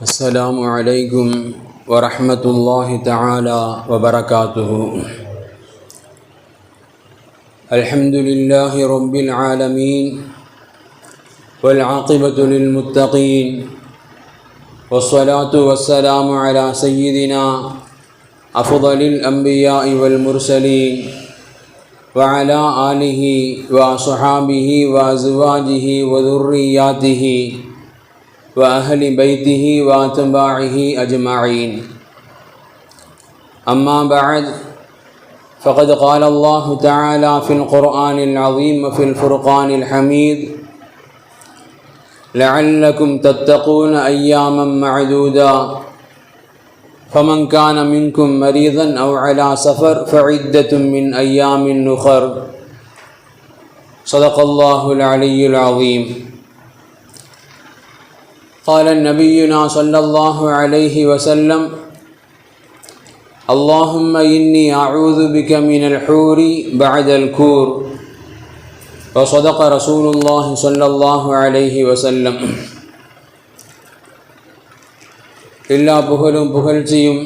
السلام عليكم ورحمة الله تعالى وبركاته. الحمد لله رب العالمين والعاقبة للمتقين والصلاة والسلام على سيدنا أفضل الأنبياء والمرسلين وعلى آله وصحابه وأزواجه وذرياته وأهل بيته وأتباعه أجمعين. أما بعد، فقد قال الله تعالى في القرآن العظيم وفي الفرقان الحميد: لعلكم تتقون أياما معدودا فمن كان منكم مريضا أو على سفر فعدة من أيام أخر. صدق الله العلي العظيم. قال نبينا صلى الله عليه وسلم: اللهم إني أعوذ بك من الحور بعد الكور. وصدق رسول الله صلى الله عليه وسلم. எல்லா புகழும் புகழ்ச்சியும்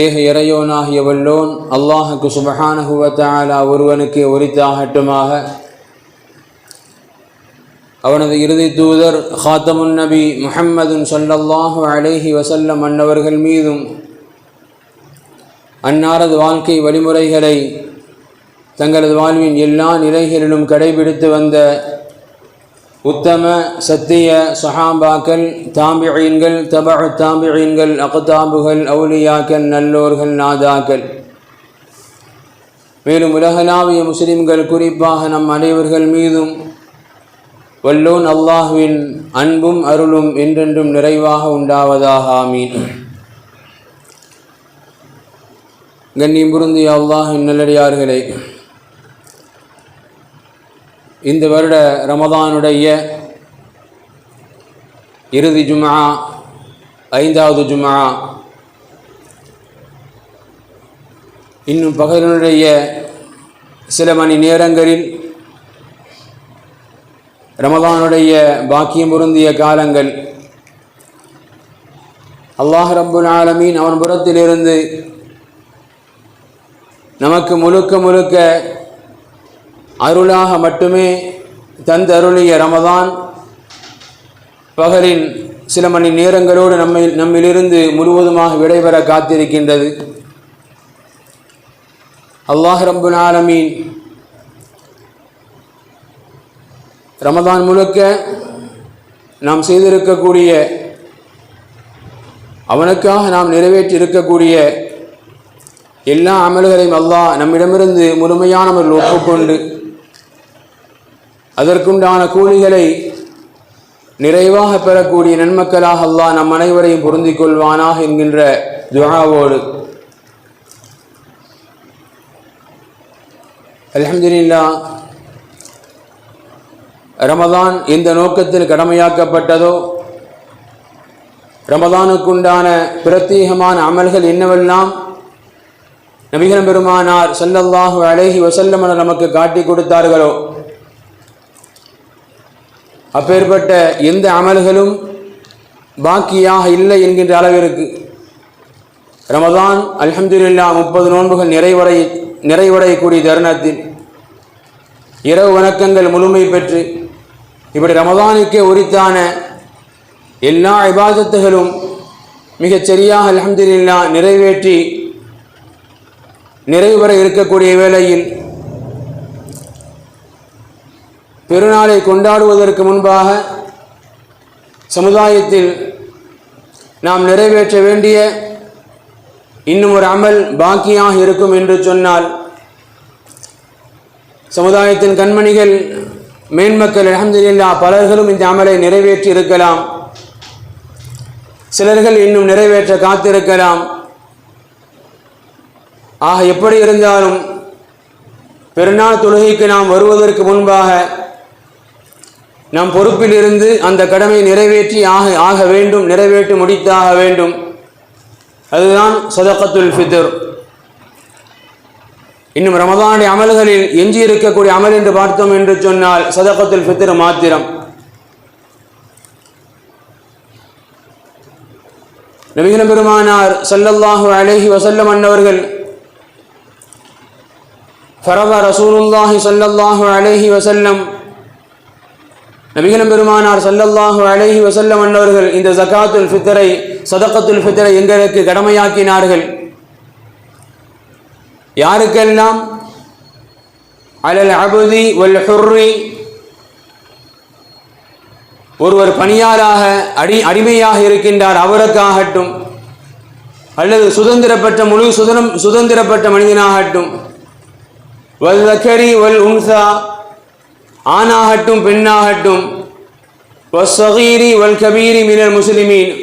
ஏக இறையோனாகிய வல்லோன் அல்லாஹுக்கு சுப்ஹானஹு வ தஆலா ஒருவனுக்கு உரித்தாகட்டுமாக. அவனது இறுதி தூதர் ஹாத்தமுன் நபி முஹம்மதுன் ஸல்லல்லாஹு அலைஹி வஸல்லம் அன்னவர்கள் மீதும் அன்னாரது வாழ்க்கை வழிமுறைகளை தங்களது வாழ்வின் எல்லா நிலைகளிலும் கடைபிடித்து வந்த உத்தம சத்திய சஹாபாக்கள், தாபிஈன்கள், தபஉ தாபிஈன்கள், அக்தாபுகள், அவுலியாக்கள், நல்லோர்கள், நாதாக்கள், மேலும் உலகளாவிய முஸ்லிம்கள் குறிப்பாக நம் அனைவர்கள் மீதும் வல்லோன் அல்லாஹ்வின் அன்பும் அருளும் என்றென்றும் நிறைவாக உண்டாவதாக. ஆமீன். கண்ணியம் பொருந்திய அல்லாஹ்வின் நல்லடியார்களே, இந்த வருட ரமதானுடைய இறுதி ஜும்ஆ, 5வது ஜும்ஆ, இன்னும் பகலினுடைய சில மணி நேரங்களில் ரமதானுடைய பாக்கியம் பொருந்திய காலங்கள் அல்லாஹ் ரப்புல் ஆலமீன் அவன் புறத்திலிருந்து நமக்கு முழுக்க அருளாக மட்டுமே தந்தருளிய ரமதான் பகலின் சில மணி நேரங்களோடு நம்மிலிருந்து முழுவதுமாக விடைபெற காத்திருக்கின்றது. அல்லாஹ் ரப்புல் ஆலமீன் ரமதான் முழுக்க நாம் செய்திருக்கக்கூடிய, அவனுக்காக நாம் நிறைவேற்றி இருக்கக்கூடிய எல்லா அமல்களையும் அல்லாஹ் நம்மிடமிருந்து முழுமையான முறையில் ஒப்புக்கொண்டு அதற்குண்டான கூலிகளை நிறைவாக பெறக்கூடிய நன்மக்களாக அல்லாஹ் நம் அனைவரையும் பொருந்திக் கொள்வானாக என்கின்ற துஆவோடு அல்ஹம்துலில்லாஹ், ரமதான் எந்த நோக்கத்தில் கடமையாக்கப்பட்டதோ, ரமதானுக்குண்டான பிரத்யேகமான அமல்கள் என்னவெல்லாம் நபிகள் பெருமானார் ஸல்லல்லாஹு அலைஹி வஸல்லம் நமக்கு காட்டி கொடுத்தார்களோ, அப்பேற்பட்ட எந்த அமல்களும் பாக்கியாக இல்லை என்கின்ற அளவிற்கு ரமதான் அல்ஹம்துலில்லாஹ் 30 நோன்புகள் நிறைவடையக்கூடிய தருணத்தில் இரவு வணக்கங்கள் முழுமை பெற்று இப்படி ரமதானுக்கே உரித்தான எல்லா இபாதத்துகளும் மிகச் சரியாக அல்ஹம்துலில்லாஹ் நிறைவேற்றி நிறைவு பெற இருக்கக்கூடிய வேளையில் பெருநாளை கொண்டாடுவதற்கு முன்பாக சமுதாயத்தில் நாம் நிறைவேற்ற வேண்டிய இன்னும் ஒரு அமல் பாக்கியாக இருக்கும் என்று சொன்னால், சமுதாயத்தின் கண்மணிகள் மேன்மக்கள் அல்ஹம்துலில்லாஹ் பலர்களும் இந்த அமலை நிறைவேற்றி இருக்கலாம். சிலர்கள் இன்னும் நிறைவேற்ற காத்திருக்கலாம். ஆக எப்படி இருந்தாலும் பெருநாள் தொழுகைக்கு நாம் வருவதற்கு முன்பாக நம் பொறுப்பில் இருந்து அந்த கடமை நிறைவேற்றி ஆக வேண்டும், நிறைவேற்றி முடித்தாக வேண்டும். அதுதான் சதகத்துல் ஃபித்ர். இன்னும் ரமதானுடைய அமல்களில் எஞ்சி இருக்கக்கூடிய அமல் என்று பார்த்தோம் என்று சொன்னால் சதகத்துல் ஃபித்ர் மாத்திரம். நபிகள் பெருமானார் ஸல்லல்லாஹு அலைஹி வஸல்லம் அன்னவர்கள் ஃபரத ரசூலுல்லாஹி ஸல்லல்லாஹு அலைஹி வஸல்லம் நபிகள் பெருமானார் ஸல்லல்லாஹு அலைஹி வஸல்லம் அன்னவர்கள் இந்த ஜகாத்துல் ஃபித்ரை சதகத்துல் ஃபித்ரை எங்களுக்கு கடமையாக்கினார்கள். யாருக்கெல்லாம்? அலல் அபதி வல் ஹுர்ரி, ஒருவர் பணியாளாக அடிமையாக இருக்கின்றார் அவருக்காகட்டும், அல்லது சுதந்திரப்பட்ட மனிதனாகட்டும், வல் தக்கரி வல் உன்சா, ஆணாகட்டும் பெண்ணாகட்டும், வஸ்ஸகீரி வல் கபீரி மினல் முஸ்லிமீன்,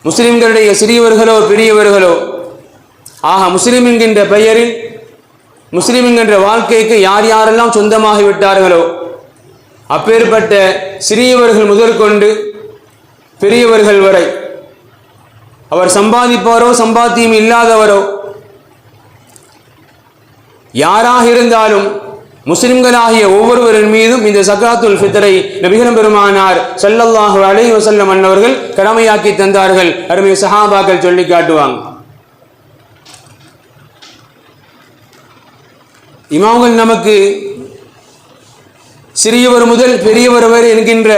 முஸ்லிம்களுடைய சிறியவர்களோ பெரியவர்களோ, ஆக முஸ்லிம் என்கின்ற பெயரில் முஸ்லிம் என்கின்ற வாழ்க்கைக்கு யார் யாரெல்லாம் சொந்தமாகிவிட்டார்களோ அப்பேற்பட்ட சிறியவர்கள் முதற்கொண்டு பெரியவர்கள் வரை, அவர் சம்பாதிப்பவரோ சம்பாத்தியம் இல்லாதவரோ யாராக இருந்தாலும் முஸ்லிம்களாகிய ஒவ்வொருவரின் மீதும் இந்த ஜகாத்துல் ஃபித்ரை நபிகள் பெருமானார் ஸல்லல்லாஹு அலைஹி வஸல்லம் அன்னவர்கள் கடமையாக்கி தந்தார்கள். அருமை சஹாபாக்கள் சொல்லி காட்டுவாங்க. இமாம்கள் நமக்கு சிறியவர் முதல் பெரியவர் வரை என்கின்ற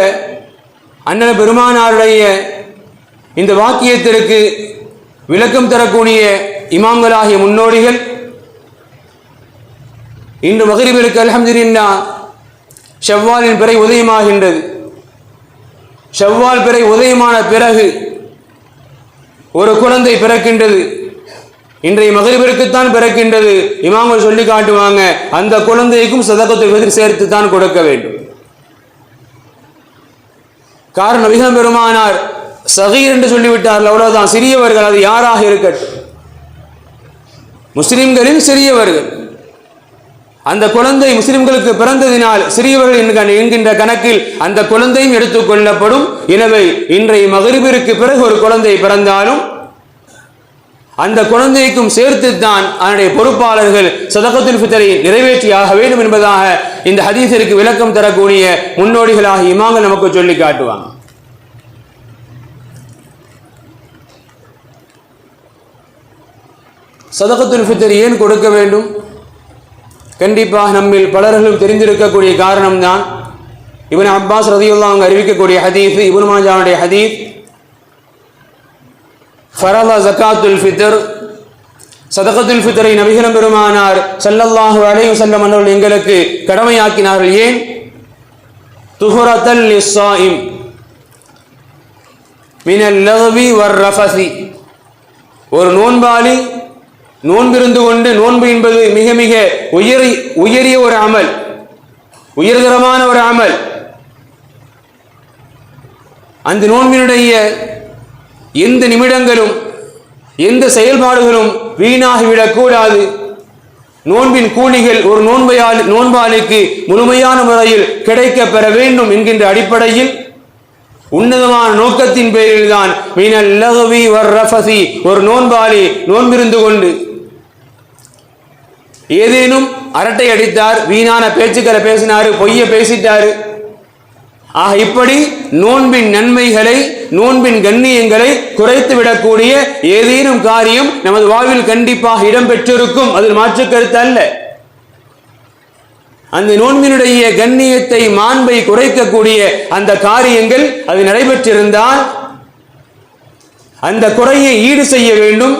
அண்ணன் பெருமானாருடைய இந்த வாக்கியத்திற்கு விளக்கம் தரக்கூடிய இமாம்களாகிய முன்னோடிகள் இன்று மக்ரிபிற்கு அல்ஹம்துலில்லாஹ் ஷவ்வாலின் பிறை உதயமாகின்றது. ஷவ்வால் பிறை உதயமான பிறகு ஒரு குழந்தை பிறக்கின்றது. இன்றைய மக்ரிபிற்குத்தான் பிறக்கின்றது. இமாம்கள் சொல்லி காட்டுவாங்க, அந்த குழந்தைக்கும் சதகத்துல் ஃபித்ர் சேர்த்து தான் கொடுக்க வேண்டும். காரணம், நபிகள் பெருமானார் சகீர் என்று சொல்லிவிட்டார்கள், அவ்வளவுதான். சிறியவர்கள், அது யாராக இருக்கட்டும், முஸ்லிம்களின் சிறியவர்கள். அந்த குழந்தை முஸ்லிம்களுக்கு பிறந்ததினால் சிறியவர்கள் என்கின்ற கணக்கில் அந்த குழந்தையும் எடுத்துக் கொள்ளப்படும். எனவே இன்றைய மக்ரிபிற்கு பிறகு ஒரு குழந்தை பிறந்தாலும் அந்த குழந்தைக்கும் சேர்த்துத்தான் அதனுடைய பொறுப்பாளர்கள் சதகத்துல் ஃபித்ரை நிறைவேற்றியாக வேண்டும் என்பதாக இந்த ஹதீஸிற்கு விளக்கம் தரக்கூடிய முன்னோடிகளாக இமாம்கள் நமக்கு சொல்லி காட்டுவாங்க. சதகத்துல் ஃபித்ர் ஏன் கொடுக்க வேண்டும்? கண்டிப்பாக நம்மில் பலர்களும் தெரிந்திருக்கக்கூடிய காரணம்தான் இப்னு அப்பாஸ் ரலியல்லாஹு அன்ஹு அறிவிக்கக்கூடிய ஹதீஸ், இப்னு மாஜாவுடைய ஹதீஸ். ஃபரத ஜகாத்துல் ஃபித்ர், சதகத்துல் ஃபித்ரை நபிகள் பெருமானார் ஸல்லல்லாஹு அலைஹி வஸல்லம் அவர்கள் எங்களுக்கு கடமையாக்கினார்கள். ஏன்? துஹரத்தல் லிஸ்ஸாயிம் மினல் லக்வி வர் ரஃபஸி, ஒரு நோன்பாளி நோன்பிருந்து கொண்டு, நோன்பு என்பது மிக மிக உயரிய ஒரு அமல், உயர்தரமான ஒரு அமல். அந்த நோன்பினுடைய எந்த நிமிடங்களும் எந்த செயல்பாடுகளும் வீணாகிவிடக் கூடாது. நோன்பின் கூலிகள் ஒரு நோன்பாளிக்கு முழுமையான முறையில் கிடைக்க பெற வேண்டும் என்கின்ற அடிப்படையில் உன்னதமான நோக்கத்தின் பேரில் தான் மினல் லக்வி வர் ரஃபஸி, ஒரு நோன்பாளி நோன்பிருந்து கொண்டு ஏதேனும் அரட்டை அடித்தார், வீணான பேச்சுக்களை பேசினாரு, பொய்ய பேசிட்டாரு, ஆக இப்படி நோன்பின் நன்மைகளை, நோன்பின் கண்ணியங்களை குறைத்து விடக்கூடிய ஏதேனும் காரியம் நமது வாழ்வில் கண்டிப்பாக இடம்பெற்றிருக்கும், அதில் மாற்று கருத்து அல்ல. அந்த நோன்பினுடைய கண்ணியத்தை, மாண்பை குறைக்கக்கூடிய அந்த காரியங்கள் அது நடைபெற்றிருந்தால் அந்த குறையை ஈடு செய்ய வேண்டும்.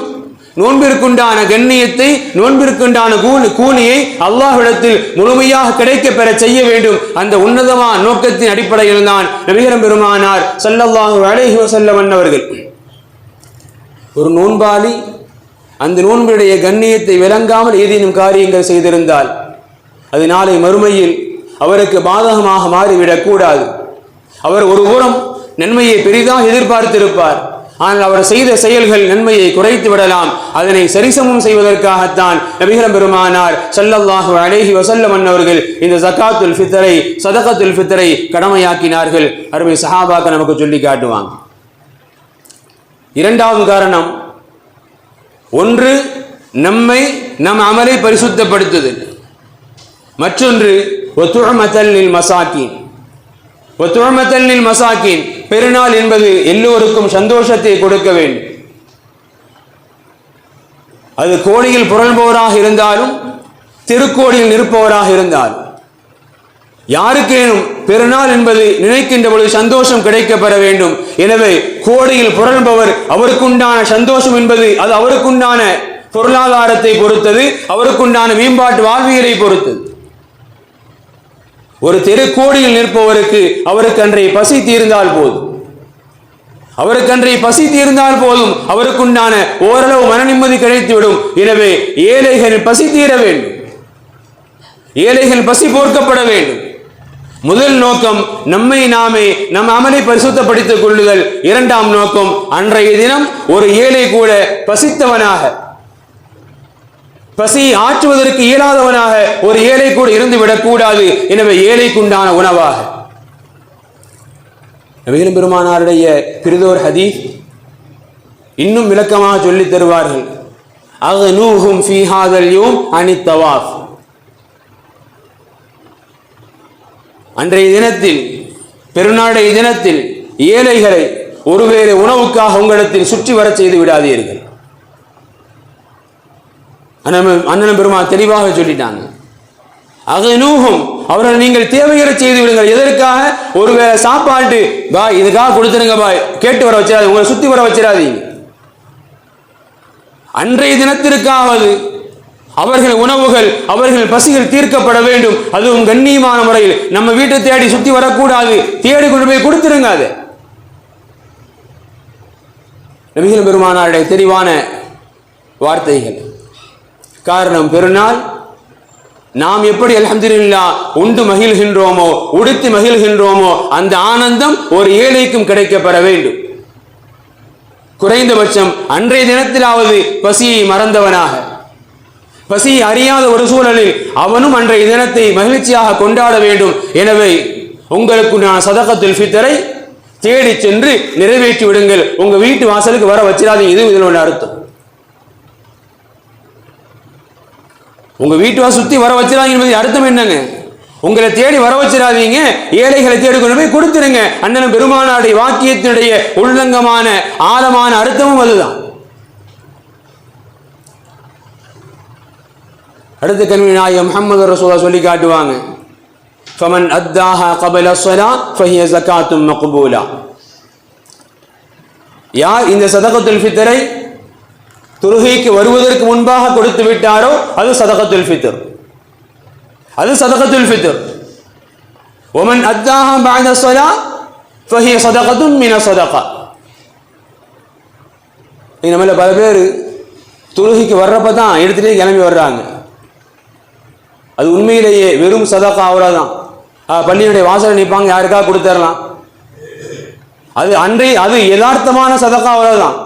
நோன்பிற்குண்டான கண்ணியத்தை, நோன்பிற்குண்டான கூலியை அல்லாஹ்விடத்தில் முழுமையாக கிடைக்க பெற செய்ய வேண்டும். அந்த உன்னதமான நோக்கத்தின் அடிப்படையில் தான் நபிகள் பெருமானார் ஸல்லல்லாஹு அலைஹி வஸல்லம் அவர்கள் ஒரு நோன்பாளி அந்த நோன்பினுடைய கண்ணியத்தை விளங்காமல் ஏதேனும் காரியங்கள் செய்திருந்தால் அது நாளை மறுமையில் அவருக்கு பாதகமாக மாறிவிடக் கூடாது. அவர் ஒரு புறம் நன்மையை பெரிதாக எதிர்பார்த்திருப்பார், ஆனால் அவர் செய்த செயல்கள் நன்மையை குறைத்து விடலாம். அதனை சரிசமம் செய்வதற்காகத்தான் நபிகள் பெருமானார் ஸல்லல்லாஹு அலைஹி வஸல்லம் அவர்கள் இந்த ஜகாத்துல் ஃபித்ரை, சதகத்துல் ஃபித்ரை கடமையாக்கினார்கள். அருமை சஹாபாக்கள் நமக்கு சொல்லி காட்டுவாங்க. இரண்டாவது காரணம், ஒன்று நம் அமலை பரிசுத்தப்படுத்துதல், மற்றொன்று ஒத்துஅமத்தல் லில் மசாக்கீன். ஒத்துஅமத்தல் லில் மசாக்கீன், பெருநாள் என்பது எல்லோருக்கும் சந்தோஷத்தை கொடுக்க வேண்டும். அது கோடியில் புரள்பவராக இருந்தாலும் திருக்கோடியில் நிற்பவராக இருந்தாலும் யாருக்கேனும் பெருநாள் என்பது நினைக்கின்ற பொழுது சந்தோஷம் கிடைக்கப்பெற வேண்டும். எனவே கோடியில் புரள்பவர் அவருக்குண்டான சந்தோஷம் என்பது அது அவருக்குண்டான பொருளாதாரத்தை பொறுத்தது, அவருக்குண்டான மேம்பாட்டு வாழ்வியலை பொறுத்தது. ஒரு தெருக்கோடியில் நிற்பவருக்கு அவருக்கு அன்றைய பசி தீர்ந்தால் போதும், அவருக்குண்டான ஓரளவு மன நிம்மதி கிடைத்துவிடும். எனவே ஏழைகள் பசி தீர வேண்டும், ஏழைகள் பசி போர்க்கப்பட வேண்டும். முதல் நோக்கம் நம்மை நாமே நம் அமலை பரிசுத்தப்படுத்திக் கொள்ளுதல். இரண்டாம் நோக்கம் அன்றைய தினம் ஒரு ஏழை கூட பசித்தவனாக, பசியை ஆற்றுவதற்கு இயலாதவனாக ஒரு ஏழை கூட இருந்து விடக்கூடாது. எனவே ஏழைக்குண்டான உணவாக நபிகள் பெருமானாருடைய பிரிதோர் ஹதீஸ் இன்னும் விளக்கமாக சொல்லித் தருவார்கள். அக்னூஹும் ஃபீ ஹாதல் யௌம் அனித் தவாஃப். அன்றைய தினத்தில், பெருநாளைய தினத்தில் ஏழைகளை ஒருவேளை உணவுக்காக உங்களிடத்தில் சுற்றி வர செய்து விடாதீர்கள். அண்ணன் பெருமாள் தெளிவாக சொல்லிட்டாங்க. அகனூஹும், அவர்கள் நீங்கள் தேவையற செய்து விடுங்கள். எதற்காக? ஒருவேளை சாப்பாட்டு பாய் இதுக்காக கொடுத்துருங்க பாய் கேட்டு வர வச்சிடாது, உங்களை சுத்தி வர வச்சிடாதீங்க. அன்றைய தினத்திற்காவது அவர்கள் உணவுகள், அவர்கள் பசிகள் தீர்க்கப்பட வேண்டும். அதுவும் கண்ணியமான முறையில். நம்ம வீட்டை தேடி சுத்தி வரக்கூடாது, தேடி கொண்டு போய் கொடுத்துருங்க. அது நபிகள் பெருமானாருடைய தெளிவான வார்த்தைகள். காரணம், பெருநாள் நாம் எப்படி அல்ஹம்துலில்லாஹ் உண்டு மகிழ்கின்றோமோ, உடுத்தி மகிழ்கின்றோமோ, அந்த ஆனந்தம் ஒரு ஏழைக்கும் கிடைக்கப்பெற வேண்டும். குறைந்தபட்சம் அன்றைய தினத்திலாவது பசியை மறந்தவனாக, பசியை அறியாத ஒரு சூழலில் அவனும் அன்றைய தினத்தை மகிழ்ச்சியாக கொண்டாட வேண்டும். எனவே உங்களுக்கு நான் சதகத்துல் ஃபித்ரை தேடி சென்று நிறைவேற்றி விடுங்கள். உங்க வீட்டு வாசலுக்கு வர வச்சிடாதீங்க. இது இதில் ஒன்று அர்த்தம். உங்க வீட்டு வாசல் சுத்தி வர வச்சிடாதீங்க என்பது அர்த்தம் என்னங்க? உங்களை தேடி வர வச்சிடாதீங்க, ஏழைகளை தேடி கொண்டு போய் கொடுத்துருங்க. அண்ணன் பெருமானாருடைய வாக்கியத்தினுடைய உள்ளங்கமான ஆழமான அர்த்தமும் அதுதான். அடுத்த கல்வி நாயகம் முஹம்மது ரசூலுல்லாஹ் சொல்லி காட்டுவாங்க. ஃபமன் அத்தாஹா கபல ஸலா ஃபஹிய ஸகாத்தும் மக்பூலா. யார் இந்த சதகத்துல் ஃபித்ரை தொழுகைக்கு வருவதற்கு முன்பாக கொடுத்து விட்டாரோ அது சதகத்துல் ஃபித்ர், அது சதகத்துல் ஃபித்ர். வமன் அத்தாஹா பஅத ஸலா ஃபஹிய ஸதகத்தும் மின ஸதகா. நம்மள பல பேர் தொழுகைக்கு வர்றப்ப தான் எடுத்துட்டே கிளம்பி வர்றாங்க. அது உண்மையிலேயே வெறும் சதகா, அவ்வளவுதான். பள்ளியினுடைய வாசலை நிற்பாங்க, யாருக்காக கொடுத்துடலாம். அது யதார்த்தமான சதகா, அவ்வளவுதான்.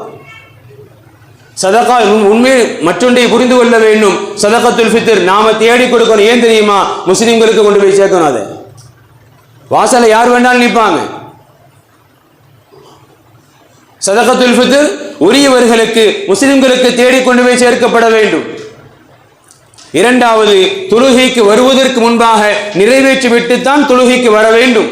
சதகா உண்மையை மற்றொன்றை புரிந்து கொள்ள வேண்டும். சதகத்துல் ஃபித்ர் நாம தேடி கொடுக்கணும். ஏன் தெரியுமா? முஸ்லிம்களுக்கு கொண்டு போய் சேர்க்கணும். அதை வாசலை யார் வேண்டாலும் நிற்பாங்க. சதகத்துல் ஃபித்ர் உரியவர்களுக்கு, முஸ்லிம்களுக்கு தேடி கொண்டு போய் சேர்க்கப்பட வேண்டும். இரண்டாவது, தொழுகைக்கு வருவதற்கு முன்பாக நிறைவேற்றிவிட்டுத்தான் தொழுகைக்கு வர வேண்டும்.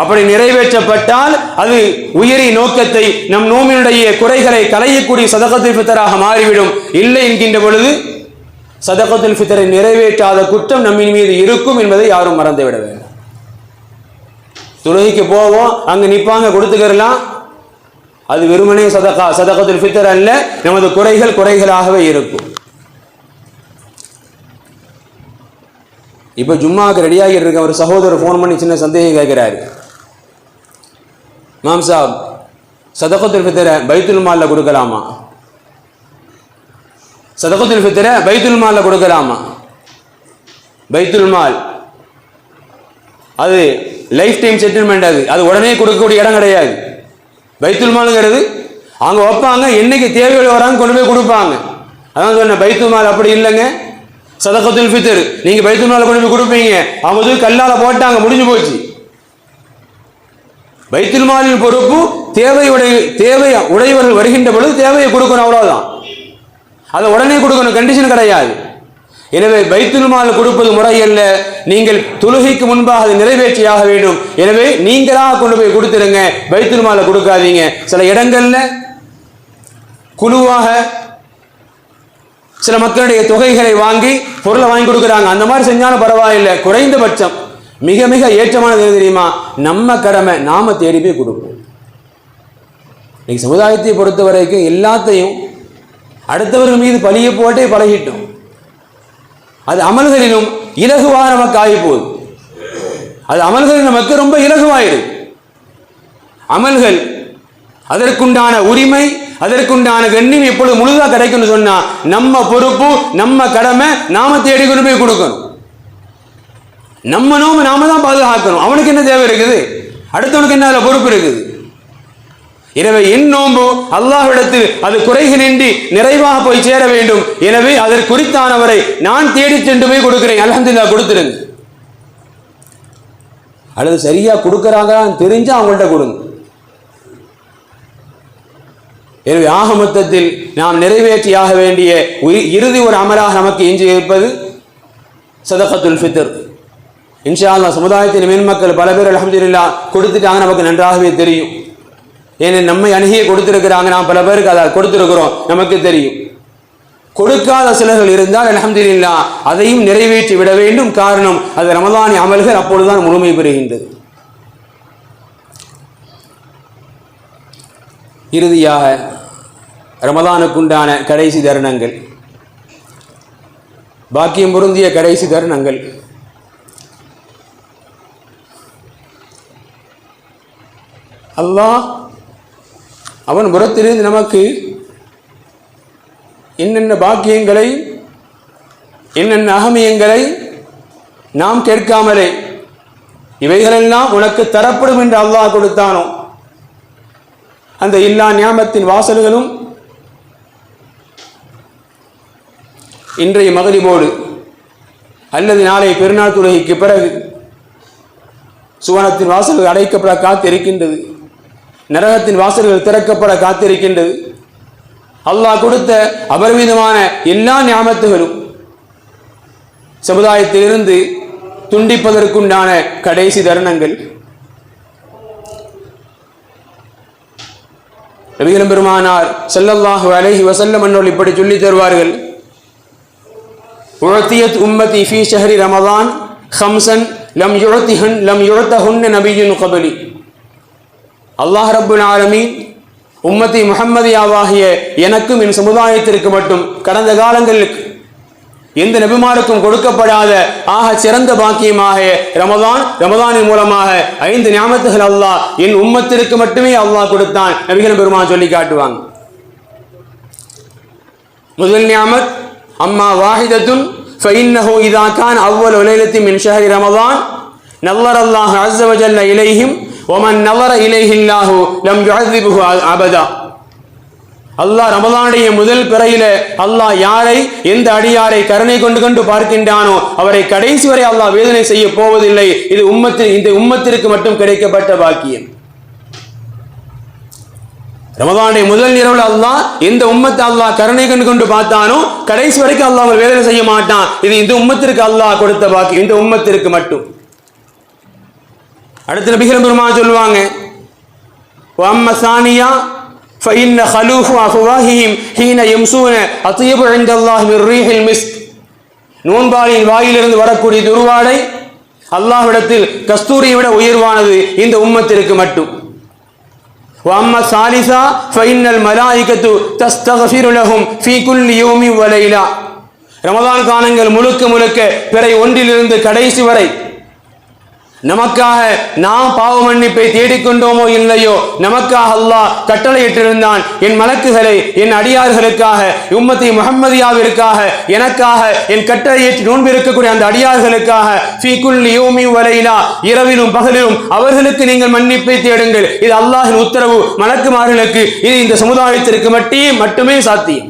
அப்படி நிறைவேற்றப்பட்டால் அது உயரிய நோக்கத்தை, நம் நோமினுடைய குறைகளை களையக்கூடிய சதகத்துல் ஃபித்ராக மாறிவிடும். இல்லை என்கின்ற பொழுது சதகத்துல் ஃபித்ரை நிறைவேற்றாத குற்றம் நம்மின் மீது இருக்கும் என்பதை யாரும் மறந்துவிட வேண்டும். தொழுகைக்கு போவோம், அங்க நிப்பாங்க, கொடுத்துக்கலாம். அது வெறுமனே சதகா, சதகத்துல் ஃபித்ர் அல்ல. நமது குறைகள் குறைகளாகவே இருக்கும். இப்ப ஜும்மாவுக்கு ரெடியாகி இருக்க ஒரு சகோதரர் ஃபோன் பண்ணி சின்ன சந்தேகம் கேட்கிறாரு. மாம் சாப், சதகத்துல் ஃபித்ரை பைத்துல் மால்ல கொடுக்கலாமா? சதகத்துல் ஃபித்ரை பைத்துல் மால்ல கொடுக்கலாமா? பைத்துல் மால் அது லைஃப் டைம் செட்டில்மெண்ட். அது உடனே கொடுக்கக்கூடிய இடம் கிடையாது. பைத்துல் மாலுங்கிறது அவங்க வைப்பாங்க, என்னைக்கு தேவையோடு வராங்க கொண்டு போய் கொடுப்பாங்க. அதான் சொன்ன பைத்துல் மால் அப்படி இல்லைங்க. சதகத்துல் ஃபித்ர் நீங்க பைத்துல் மால்ல கொண்டு போய் கொடுப்பீங்க, அவங்க கல்லால போட்டாங்க, முடிஞ்சு போச்சு. பைத்துல் மாலின் பொறுப்பு தேவை உடையவர்கள் வருகின்ற பொழுது தேவையை கொடுக்கணும், அவ்வளவுதான். அதை உடனே கொடுக்கணும், கண்டிஷன் கிடையாது. எனவே பைத்துல் மால் கொடுப்பது முறையல்ல. நீங்கள் தொழுகைக்கு முன்பாக அதை நிறைவேற்றியாக வேண்டும். எனவே நீங்களாக கொண்டு போய் கொடுத்துருங்க, பைத்துல் மாலை கொடுக்காதீங்க. சில இடங்கள்ல குழுவாக சில மக்களுடைய தொகைகளை வாங்கி பொருளை வாங்கி கொடுக்குறாங்க. அந்த மாதிரி செஞ்சாலும் பரவாயில்லை. குறைந்தபட்சம் மிக மிக ஏற்றமானது எது தெரியுமா? நம்ம கடமை நாம தேடி போய் கொடுப்போம். இன்னைக்கு சமுதாயத்தை பொறுத்த வரைக்கும் எல்லாத்தையும் அடுத்தவர்கள் மீது பழிய போட்டே பழகிட்டோம். அது அமல்களிலும் இலகுவாக நமக்கு ஆகி போகுது. அது அமல்களில் நமக்கு ரொம்ப இலகுவாயிடும். அமல்கள் அதற்குண்டான உரிமை, அதற்குண்டான கண்ணியம் எப்பொழுது முழுதாக கிடைக்கும்னு சொன்னா நம்ம பொறுப்பு, நம்ம கடமை நாம தேடி கொண்டு போய் கொடுக்கணும். நம்ம நோம்பு நாம தான் பாதுகாக்கணும். அவனுக்கு என்ன தேவை இருக்குது? அடுத்தவனுக்கு என்ன அதில் பொறுப்பு இருக்குது? எனவே என் நோம்பு அல்லாஹ்விடத்தில் அது குறைகளின்றி நிறைவாக போய் சேர வேண்டும். எனவே அதற்கு குறித்தானவரை நான் தேடி சென்று போய் கொடுக்கிறேன். அல்ஹம்துலில்லாஹ் கொடுத்துருங்க. அல்லது சரியா கொடுக்கறாங்கன்னு தெரிஞ்சா அவங்கள்ட்ட கொடுங்க. எனவே ஆக மொத்தத்தில் நாம் நிறைவேற்றியாக வேண்டிய இறுதி ஒரு அமலாக நமக்கு எஞ்சி இருப்பது சதகத்துல் ஃபித்ர். இன்ஷா அல்லாஹ் சமுதாயத்தின் மேன்மக்கள் பல பேர் அல்ஹம்துலில்லாஹ் கொடுத்துட்டாங்க, நமக்கு நன்றாகவே தெரியும். ஏன்னா நம்மை அணுகிய கொடுத்திருக்கிறாங்க, நாம் பல பேருக்கு அதை கொடுத்திருக்கிறோம், நமக்கு தெரியும். கொடுக்காத சிலர்கள் இருந்தால் அல்ஹம்துலில்லாஹ் அதையும் நிறைவேற்றி விட வேண்டும். காரணம் அது ரமலானி அமல்கள் அப்பொழுதுதான் முழுமை பெறுகின்றது. இறுதியாக ரமலானுக்குண்டான கடைசி தருணங்கள், பாக்கியம் பொருந்திய கடைசி தருணங்கள். அல்லாஹ் அவன் புறத்திலிருந்து நமக்கு என்னென்ன பாக்கியங்களை, என்னென்ன அகமியங்களை நாம் கேட்காமலே இவைகளெல்லாம் உனக்கு தரப்படும் என்று அல்லாஹ் கொடுத்தானோ அந்த இல்லா நியாமத்தின் வாசல்களும் இன்றைய மகரிபோடு அல்லது நாளை பெருநாள் தொழுகைக்கு பிறகு சுவனத்தின் வாசல்கள் அடைக்கப்பட காத்திருக்கின்றது. நரகத்தின் வாசல்கள் திறக்கப்பட காத்திருக்கின்றது. அல்லாஹ் கொடுத்த அபரிமிதமான எல்லா நியாமத்துகளும் சமுதாயத்திலிருந்து துண்டிப்பதற்குண்டான கடைசி தருணங்கள். நபிகள் பெருமானார் ஸல்லல்லாஹு அலைஹி வஸல்லம் அவர்கள் இப்படி சொல்லி தருவார்கள், உஅத்தியத் உம்மதி ஃபீ ஷஹ்ரி ரமலான் ஹம்ஸன் லம் யுஅத்தஹுன்ன நபிய்யுன் கப்லி. அல்லாஹ் ரப்புல் ஆலமீன் உம்மத்தி முஹம்மதியாவாகிய எனக்கும் என் சமுதாயத்திற்கு மட்டும் கடந்த காலங்களில் எந்த நபிமாருக்கும் கொடுக்கப்படாத ஆக சிறந்த பாக்கியமாக ரமலானின் மூலமாக 5 நியாமத்துகள் அல்லாஹ் என் உம்மத்திற்கு மட்டுமே அல்லாஹ் கொடுத்தான். நபிகள் பெருமான் சொல்லி காட்டுவாங்க. முதல் நியாமத் அம்மா வாஹிதத்துன் ஃபஇன்னஹு இதா கான அவ்வல் லைலத்தி மின் ஷஹ்ரி ரமலான் நல்லர அல்லாஹு அஸ்ஸ வஜல்ல இலைஹிம் வமன் நல்லர இலைஹில்லாஹு லம் யுஅذிபுஹு அபதா. அல்லாஹ் ரமலானுடைய முதல் பிறையில அல்லாஹ் யாரை, எந்த அடியாரை கருணை கொண்டு பார்க்கின்றானோ அவரை கடைசி வரை அல்லாஹ் வேதனை செய்ய போவதில்லை. இது இந்த உம்மத்திற்கு மட்டும் கிடைக்கப்பட்ட பாக்கியம். ரமலானுடைய முதல் இரவுல அல்லாஹ் எந்த உம்மத்தை அல்லாஹ் கருணை கொண்டு பார்த்தானோ கடைசி வரைக்கும் அல்லாஹ் அவர் வேதனை செய்ய மாட்டான். இது இந்த உம்மத்திற்கு அல்லாஹ் கொடுத்த பாக்கியம், இந்த உம்மத்திற்கு மட்டும். அடுத்த நபிகள் பெருமான் சொல்லுவாங்க, வஅம்ம சானியா فإن خلوف أفواههم حين يمسون أطيب عند الله من ريح المسك. நோன்பாளின் வாயிலிருந்து வரக்கூடிய துருவாடை அல்லாஹ்விடத்தில் கஸ்தூரியை விட உயர்வானது இந்த உம்மத்திற்கு மட்டும். وأما الثالثة فإن الملائكة تستغفر لهم في كل يوم وليلة. ரமலான் காலங்கள் முழுக்க பிறை ஒன்றிலிருந்து கடைசி வரை நமக்காக நாம் பாவ மன்னிப்பை தேடிக்கொண்டோமோ இல்லையோ நமக்காக அல்லாஹ் கட்டளையிட்டிருந்தான். என் மலக்குகளை, என் அடியார்களுக்காக, உம்மத்தி முஹம்மதியாவிற்காக, எனக்காக என் கட்டளையேற்றி நோன்பு இருக்கக்கூடிய அந்த அடியார்களுக்காக ஃபீ குல்லி யௌமி வலைலா, இரவிலும் பகலிலும் அவர்களுக்கு நீங்கள் மன்னிப்பை தேடுங்கள். இது அல்லாஹ்வின் உத்தரவு மலக்குமார்களுக்கு. இது இந்த சமுதாயத்திற்கு மட்டுமே சாத்தியம்.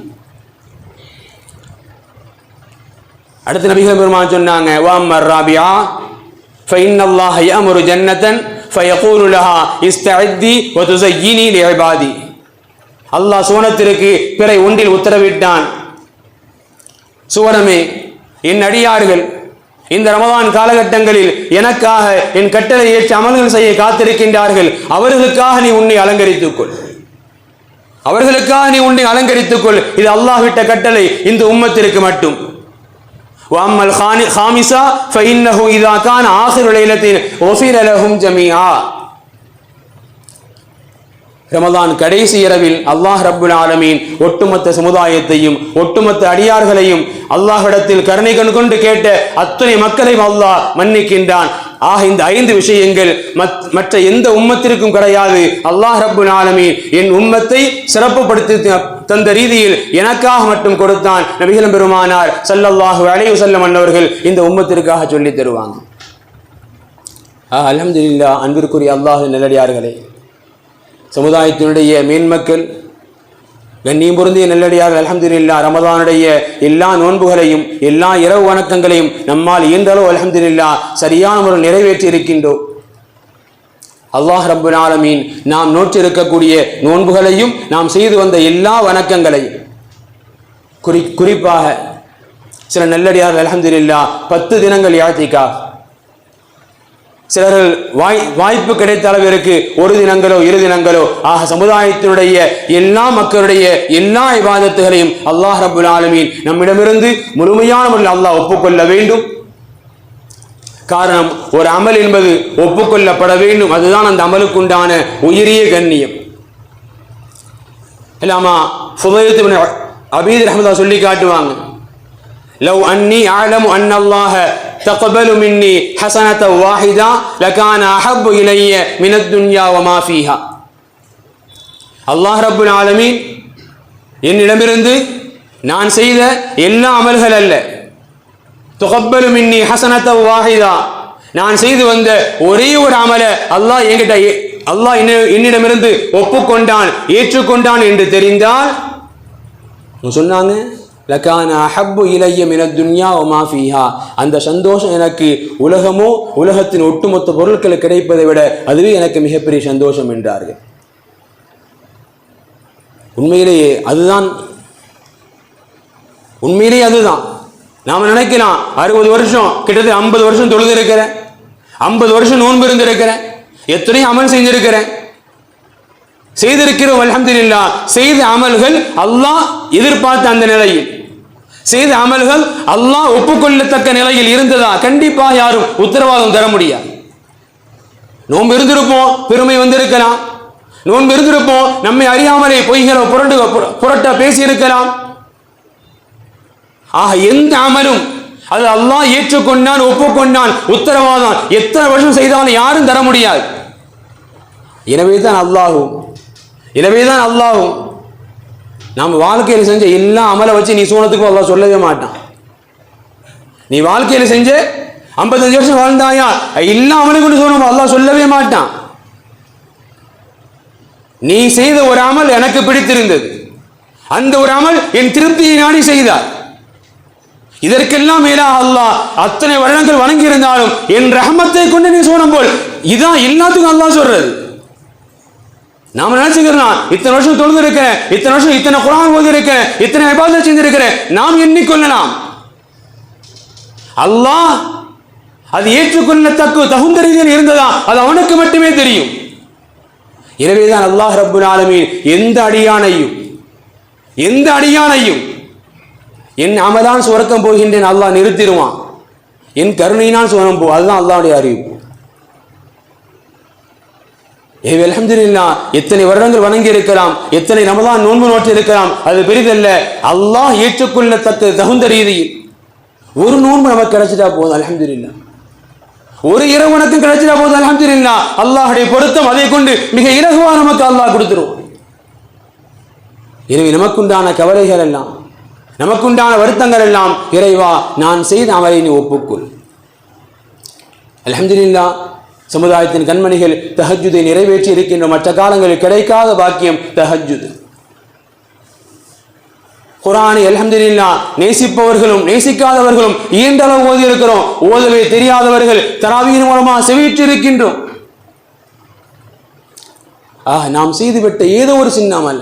அடுத்த நபிகள் பெருமான் சொன்னாங்க, வஅம்மர் ராபியா فإن الله يأمر جنة فيقول لها استعدي وتزيني لعبادي. அல்லாஹ் சுவனத்திற்கு பிறை ஒன்றில் உத்தரவிட்டான், சுவனமே என் அடியார்கள் இந்த ரமதான் காலகட்டங்களில் எனக்காக என் கட்டளை ஏற்று அமல்கள் செய்ய காத்திருக்கின்றார்கள். அவர்களுக்காக நீ உன்னை அலங்கரித்துக் கொள். அவர்களுக்காக நீ உன்னை அலங்கரித்துக் கொள். இது அல்லாஹ் விட்ட கட்டளை இந்த உம்மத்திற்கு மட்டும். وَأَمَّا الْخَامِسَةُ فَإِنَّهُ إِذَا كَانَ آخِرُ لَيْلَةٍ غُفِرَ لَهُمْ جَمِيعًا. ரமதான் கடைசி இரவில் அல்லாஹ் ரப்புல் ஆலமீன் ஒட்டுமொத்த சமுதாயத்தையும் ஒட்டுமொத்த அடியார்களையும் அல்லாஹ்விடத்தில் கருணை கொண்டு கேட்ட அத்தனை மக்களையும் அல்லாஹ் மன்னிக்கின்றான். ஆக இந்த 5 விஷயங்கள் மற்ற எந்த உம்மத்திற்கும் கிடையாது. அல்லாஹ் ரப்புல் ஆலமீன் என் உம்மத்தை சிறப்புப்படுத்தி தந்த ரீதியில் எனக்காக மட்டும் கொடுத்தான். நபிகள் பெருமானார் ஸல்லல்லாஹு அலைஹி வஸல்லம் அன்னவர்கள் இந்த உம்மத்திற்காக சொல்லி தருவாங்க. அல்ஹம்துலில்லாஹ். அன்பிற்குரிய அல்லாஹ்வின் நல்லடியார்களே, சமுதாயத்தினுடைய மேன்மக்கள், கண்ணியம் பொருந்திய நல்லடியார்கள், அல்ஹம்துலில்லாஹ் ரமதானுடைய எல்லா நோன்புகளையும் எல்லா இரவு வணக்கங்களையும் நம்மால் இயன்றளவு அல்ஹம்துலில்லாஹ் சரியான முறையில் நிறைவேற்றி இருக்கின்றோம். அல்லாஹ் ரப்புல் ஆலமீன் நாம் நோற்றிருக்கக்கூடிய நோன்புகளையும் நாம் செய்து வந்த எல்லா வணக்கங்களையும் குறிப்பாக சில நல்லடியார்கள் அல்ஹம்துலில்லாஹ் 10 தினங்கள் இஅ்திகாஃப், சிலர்கள் வாய்ப்பு கிடைத்த அளவிற்கு 1 தினங்களோ 2 தினங்களோ, ஆக சமுதாயத்தினுடைய எல்லா மக்களுடைய எல்லா இபாதத்துகளையும் அல்லாஹ் ரப்புல் ஆலமீன் நம்மிடமிருந்து முழுமையான முறையில் அல்லாஹ் ஒப்புக்கொள்ள வேண்டும். காரணம், ஒரு அமல் என்பது ஒப்புக்கொள்ளப்பட வேண்டும். அதுதான் அந்த அமலுக்குண்டான உயரிய கண்ணியம். இல்லாமா ஃபுதைல் இப்னு அபீத் ரஹ்மத்துல்லாஹ் சொல்லி காட்டுவாங்க, லவ் அன்னி அஅலமு அன்னல்லாஹ தக்பலு மின்னி ஹஸனத வாஹிதா லகான அஹப்பு இலைய மினத் துன்யா வமா ஃபீஹா. அல்லாஹ் ரப்புல் ஆலமீன் என்னிடமிருந்து நான் செய்த எல்லா அமல்கள் அல்ல, தக்பலு மின்னி ஹஸனத வாஹிதா, நான் செய்து வந்த ஒரே ஒரு அமலை அல்லாஹ் என்னிடமிருந்து ஒப்புக்கொண்டான், ஏற்றுக்கொண்டான் என்று தெரிந்தால் சொன்னாங்க, லகான அஹப்பு இலைய மினத் துன்யா வமா ஃபீஹா, அந்த சந்தோஷம் எனக்கு உலகமோ உலகத்தின் ஒட்டுமொத்த பொருட்கள் கிடைப்பதை விட அதுவே எனக்கு மிகப்பெரிய சந்தோஷம் என்றார்கள். உண்மையிலேயே அதுதான். நாம நினைக்கலாம் 60 வருஷம் கிட்டத்தட்ட 50 வருஷம் தொழுது இருக்கிறேன், 50 வருஷம் நோன்பு இருந்திருக்கிறேன், எத்தனையோ அமல் செஞ்சிருக்கிறேன், செய்திருக்கிறோம் அல்ஹம்துலில்லாஹ். செய்த அமல்கள் அல்லாஹ் எதிர்பார்த்த அந்த நிலையில், செய்த அமல்கள் அல்லாஹ் ஒப்புக்கொள்ளத்தக்க நிலையில் இருந்ததா? கண்டிப்பாக யாரும் உத்தரவாதம் தர முடியாது. நோன்பு இருந்திருப்போம், பெருமை வந்திருக்கலாம். நோன்பு இருந்திருப்போம், நம்மை அறியாமலே பொய்களோ புரட்ட பேசி இருக்கலாம். ஆக எந்த அமலும் அது அல்லாஹ் ஏற்றுக்கொண்டான், ஒப்புக்கொண்டான், உத்தரவாதம் எத்தனை வருஷம் செய்தாலும் யாரும் தர முடியாது. எனவேதான் அல்லாஹும் நாம் வாழ்க்கையில் செஞ்ச எல்லா அமலை வச்சு நீ சூனத்துக்கும் அல்லாஹ் சொல்லவே மாட்டான். நீ வாழ்க்கையில் செஞ்ச 55 வருஷம் வாழ்ந்தாயா எல்லா அமலையும் கொண்டு சூனம் அல்லாஹ் சொல்லவே மாட்டான். நீ செய்த ஒரு அமல் எனக்கு பிடித்திருந்தது, அந்த ஒரு அமல் என் திருப்தியை நாடி செய்தார். இதற்கெல்லாம் மேலாக அல்லாஹ் அத்தனை வருடங்கள் வணங்கி இருந்தாலும் என் ரஹமத்தை கொண்டு நீ சூனம் போல், இதான் எல்லாத்துக்கும் அல்லாஹ் சொல்றது. நாம நினைச்சுக்கிறோம், இத்தனை வருஷம் தொழுது இருக்கிறேன், இத்தனை வருஷம் இத்தனை குர்ஆன் ஓதி இருக்கிறேன், இத்தனை இபாதத் செஞ்சிருக்கிறேன், நாம் எண்ணிக்கொள்ளலாம். அல்லாஹ் அது ஏற்றுக்கொள்ளத்தக்க தகுந்த ரீதியில் இருந்ததா அது அவனுக்கு மட்டுமே தெரியும். எனவேதான் அல்லாஹ் ரப்புல் ஆலமீன் எந்த அடியானையும் என் அமலான் சுவர்க்கம் போகின்றேன் அல்லாஹ் நிறுத்திடுவான், என் கருணையினால் சுவனம் போ, அதுதான் அல்லாஹ்வுடைய அறிவிப்பு. அல்ஹம்துலில்லாஹ் எத்தனை வருடங்கள் வணங்கி இருக்கலாம், எத்தனை ரமலான் நோன்பு நோற்றி இருக்கலாம், அது பெரிதல்ல. அல்லாஹ் ஏற்றுக்கொள்ளத்தக்க தகுந்த ரீதியில் ஒரு நோன்பு நமக்கு கிடைச்சிட்டா போதும் அல்ஹம்துலில்லாஹ், ஒரு இரவு வணக்கம் கிடைச்சிட்டா போதும் அல்ஹம்துலில்லாஹ். அல்லாஹ்வுடைய பொருத்தம் அதை கொண்டு மிக இலகுவா நமக்கு அல்லாஹ் கொடுத்துருவோம். எனவே நமக்குண்டான கவலைகள் எல்லாம், நமக்குண்டான வருத்தங்கள் எல்லாம், இறைவா நான் செய்த அமலை நீ ஒப்புக்கொள். அல்ஹம்துலில்லாஹ் சமுதாயத்தின் கண்மணிகள் தஹஜ்ஜுதை நிறைவேற்றி இருக்கின்ற மற்ற காலங்களில் கிடைக்காத பாக்கியம் தஹஜ்ஜுத். குர்ஆனை அல்ஹம்துலில்லாஹ் நேசிப்பவர்களும் நேசிக்காதவர்களும் இயன்றளவு ஓதி இருக்கிறோம். ஓதவே தெரியாதவர்கள் தராவீஹின் மூலமாக செவியிட்டு இருக்கின்றோம். நாம் செய்துவிட்ட ஏதோ ஒரு சின்ன அமல்,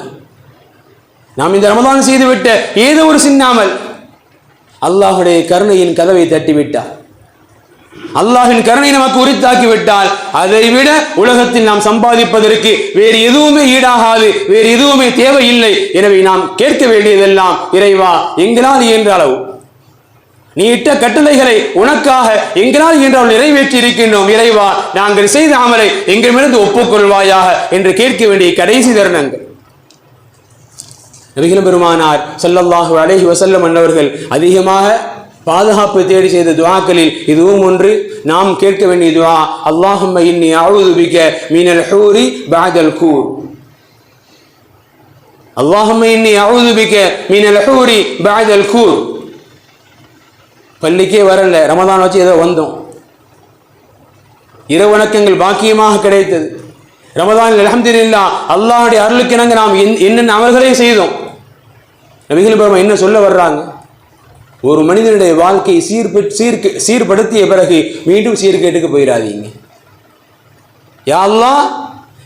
நாம் இந்த ரமலான் செய்துவிட்ட ஏதோ ஒரு சின்ன அமல், அல்லாஹுடைய கருணையின் கதவை தட்டிவிட்டார். அல்லாஹின் கருணை நமக்கு உரித்தாக்கி விட்டால் அதை விட உலகத்தில் நாம் சம்பாதிப்பதற்கு வேறு எதுவுமே ஈடாகாது, வேறு எதுவுமே தேவையில்லை. எனவே நாம் கேட்க வேண்டியதெல்லாம், இறைவா எங்களால் இயன்ற அளவு நீ இட்ட கட்டளைகளை உனக்காக எங்களால் இயன்றால் நிறைவேற்றி இருக்கின்றோம். இறைவா நாங்கள் செய்த அமலை எங்களிடமிருந்து ஒப்புக்கொள்வாயாக என்று கேட்க வேண்டிய கடைசி தருணங்கள். நபிகள் பெருமானார் ஸல்லல்லாஹு அலைஹி வஸல்லம் அன்னவர்கள் அதிகமாக பாதுகாப்பு தேடி செய்த துஆக்களில் இதுவும் ஒன்று. நாம் கேட்க வேண்டிய துஆ, அல்லாஹும்ம இன்னி அஊது பிக மினல் ஹூரி பஅதல் கூர். அல்லாஹும்ம இன்னி அஊது பிக மினல் ஹூரி பஅதல் கூர். பள்ளிக்கே வரல, ரமதான் வச்சு ஏதோ வந்தோம், இரவு வணக்கங்கள் பாக்கியமாக கிடைத்தது. ரமதானில் அல்ஹம்துலில்லாஹ் அல்லாஹ்வுடைய அருளுக்கு இணங்க நாம் என்னென்ன அமல்களை செய்தோம். நபிகள் பெருமான் என்ன சொல்ல வர்றாங்க? ஒரு மனிதனுடைய வாழ்க்கை சீர்படுத்திய பிறகு மீண்டும் சீர்கேட்டுக்கு போயிடாதீங்க. யா அல்லாஹ்,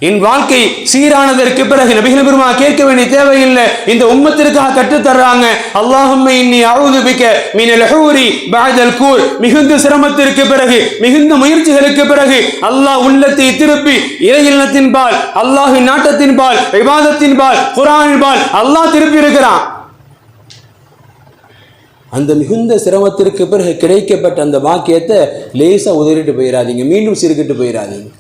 என் வாழ்க்கை சீரானதற்கு பிறகு நபிகள் பெருமான் கேட்க வேண்டிய தேவையில்லை, இந்த உம்மத்திற்காக கற்றுத்தர்றாங்க. அல்லாஹும்ம இன்னி அஊது பிக மினல் ஹூரி பஅதல் கூர். மிகுந்த சிரமத்திற்கு பிறகு, மிகுந்த முயற்சிகளுக்கு பிறகு அல்லாஹ் உள்ளத்தை திருப்பி இறையில்லத்தின் பால், அல்லாஹ்வின் நாட்டத்தின் பால், இபாதத்தின் பால், குர்ஆனின் பால் அல்லாஹ் திருப்பி இருக்கிறான். அந்த மிகுந்த சிரமத்திற்கு பிறகு கிடைக்கப்பட்ட அந்த பாக்கியத்தை லேசா உதறிட்டு போயிடாதீங்க, மீண்டும் சீர்கிட்டு போயிடாதீங்க.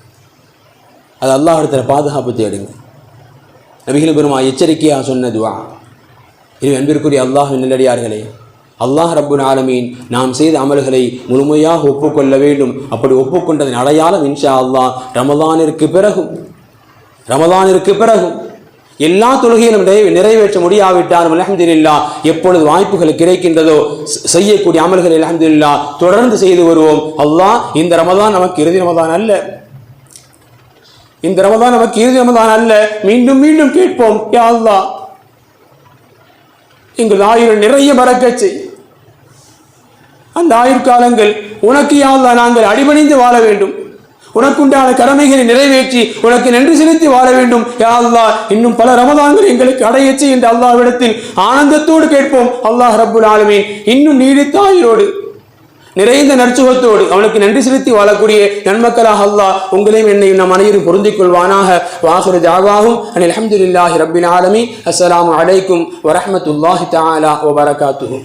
அது அல்லாஹ் இடத்துல பாதுகாப்பு தேடுங்க. நபிகள் பெருமான் எச்சரிக்கையாக சொன்ன துஆ இது. அன்பிற்குரிய அல்லாஹ்வின் நல்லடியார்களே, அல்லாஹ் ரப்புல் ஆலமீன் நாம் செய்த அமல்களை முழுமையாக ஒப்புக்கொள்ள வேண்டும். அப்படி ஒப்புக்கொண்டதன் அடையாளம் இன்ஷா அல்லாஹ் ரமதானிற்கு பிறகும் எல்லா தொழுகையிலும் நிறைவேற்ற முடியாவிட்டாலும் அல்ஹம்துலில்லாஹ் எப்பொழுது வாய்ப்புகள் கிடைக்கின்றதோ செய்யக்கூடிய அமல்களை அல்ஹம்துலில்லாஹ் தொடர்ந்து செய்து வருவோம். அல்லாஹ் இந்த ரமதான் நமக்கு இறுதி ரமதான் அல்ல, இந்த ரமதான் நமக்கு இறுதி ரமதான் அல்ல. மீண்டும் மீண்டும் கேட்போம், யா அல்லாஹ் எங்கள் ஆயுள் நிறைய பரக்கத் செய். அந்த ஆயுட்காலங்கள் உனக்கு யா அல்லாஹ் நாங்கள் அடிபணிந்து வாழ வேண்டும், உனக்குண்டான கடமைகளை நிறைவேற்றி உனக்கு நன்றி செலுத்தி வாழ வேண்டும். யா அல்லாஹ் இன்னும் பல ரமதான்கள் எங்களுக்கு அடையச்சு என்று அல்லாஹ்விடத்தில் ஆனந்தத்தோடு கேட்போம். அல்லாஹ் ரப்புல் ஆலமீன் இன்னும் நீடித்த ஆயுளோடு நிறைந்த நற்சுகத்தோடு அவனுக்கு நன்றி செலுத்தி வாழக்கூடிய நன்மக்களாக அல்லாஹ் உங்களையும் என்னையும் நம் அனைவரும் பொருந்திக் கொள்வானாக. வாஹிரு தஅவாஹும் அனில் ஹம்துலில்லாஹி ரப்பில் ஆலமீன். அஸ்ஸலாமு அலைக்கும் வரஹ்மத்துல்லாஹி தஆலா வபரகாத்துஹு.